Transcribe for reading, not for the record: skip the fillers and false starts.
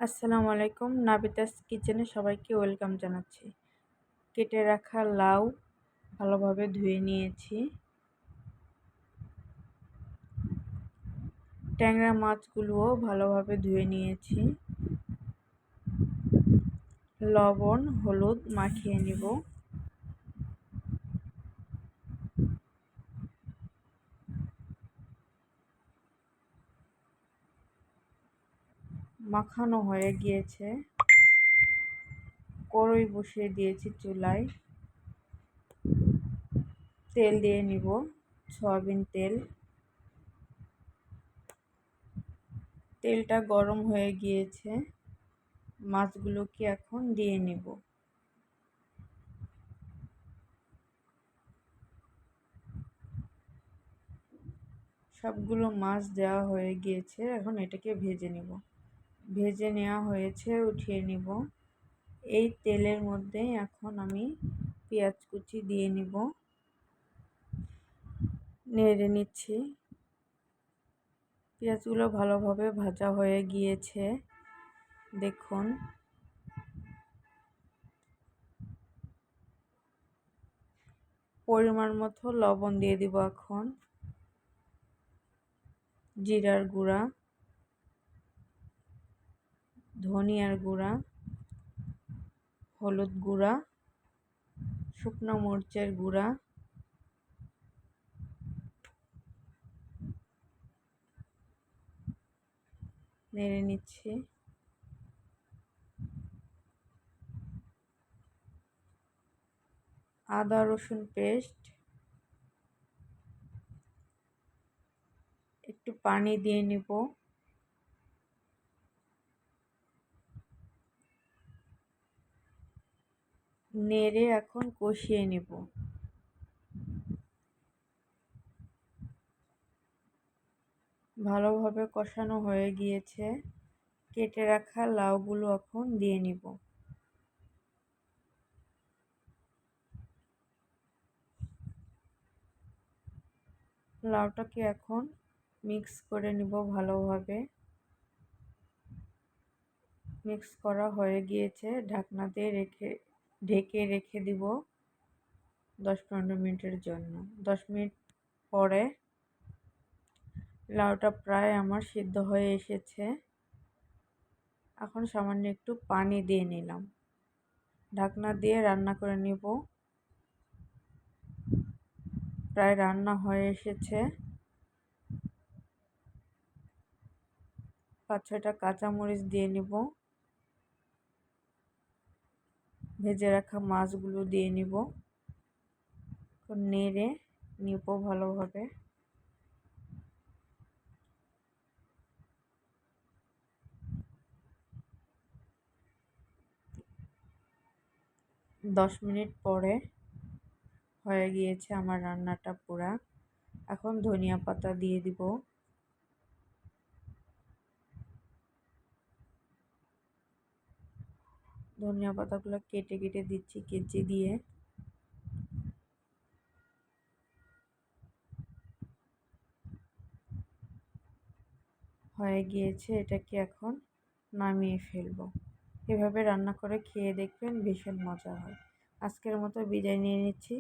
আসসালামু আলাইকুম। নাবিতাস কিচেনে সবাইকে ওয়েলকাম জানাচ্ছি। কেটে রাখা লাউ ভালোভাবে ধুয়ে নিয়েছি। ট্যাংরা মাছগুলোও ভালোভাবে ধুয়ে নিয়েছি। লবণ হলুদ মাখিয়ে নিব। মাখানো হয়ে গিয়েছে। কড়াই বসিয়ে দিয়েছি চুলায়। তেল দিয়ে নিব, সয়াবিন তেল। তেলটা গরম হয়ে গিয়েছে। মাছগুলোকে এখন দিয়ে নিব। সবগুলো মাছ দেওয়া হয়ে গিয়েছে। এখন এটাকে ভেজে নিব। ভেজে নেওয়া হয়েছে, উঠিয়ে নিব। এই তেলের মধ্যে এখন আমি পেঁয়াজ কুচি দিয়ে নিব। নেড়ে নিচ্ছি। পেঁয়াজগুলো ভালোভাবে ভাজা হয়ে গিয়েছে, দেখুন। পরিমাণ মতো লবণ দিয়ে দিব এখন। জিরার গুঁড়া, ধনিয়ার গুঁড়া, হলুদ গুঁড়া, শুকনো মরিচের গুঁড়া, নেড়ে নিচ্ছি। আদা রসুন পেস্ট, একটু পানি দিয়ে নিব। নেড়ে এখন কষিয়ে নিব। ভালোভাবে কষানো হয়ে গিয়েছে। কেটে রাখা লাউগুলো এখন দিয়ে নিব। লাউটাকে এখন মিক্স করে নিব ভালোভাবে। মিক্স করা হয়ে গিয়েছে। ঢাকনা দিয়ে ঢেকে রেখে দিব 10-15 মিনিটের জন্য। 10 মিনিট পরে লাউটা প্রায় আমার সিদ্ধ হয়ে এসেছে। এখন সামান্য একটু পানি দিয়ে নিলাম। ঢাকনা দিয়ে রান্না করে নিব। প্রায় রান্না হয়ে এসেছে। 5-6টা কাঁচামরিচ দিয়ে নিব। ভেজে রাখা মাছগুলো দিয়ে নিব। নেড়ে নিব ভালোভাবে। 10 মিনিট পরে হয়ে গিয়েছে আমার রান্নাটা পুরা। এখন ধনিয়া পাতা দিয়ে দিব। ধনিয়া পাতাগুলো কেটে কেটে দিচ্ছি কেচি দিয়ে। হয়ে গিয়েছে, এটাকে এখন নামিয়ে ফেলবো। এভাবে রান্না করে খেয়ে দেখবেন, ভীষণ মজা হয়। আজকের মতো বিদায় নিয়ে নিচ্ছি।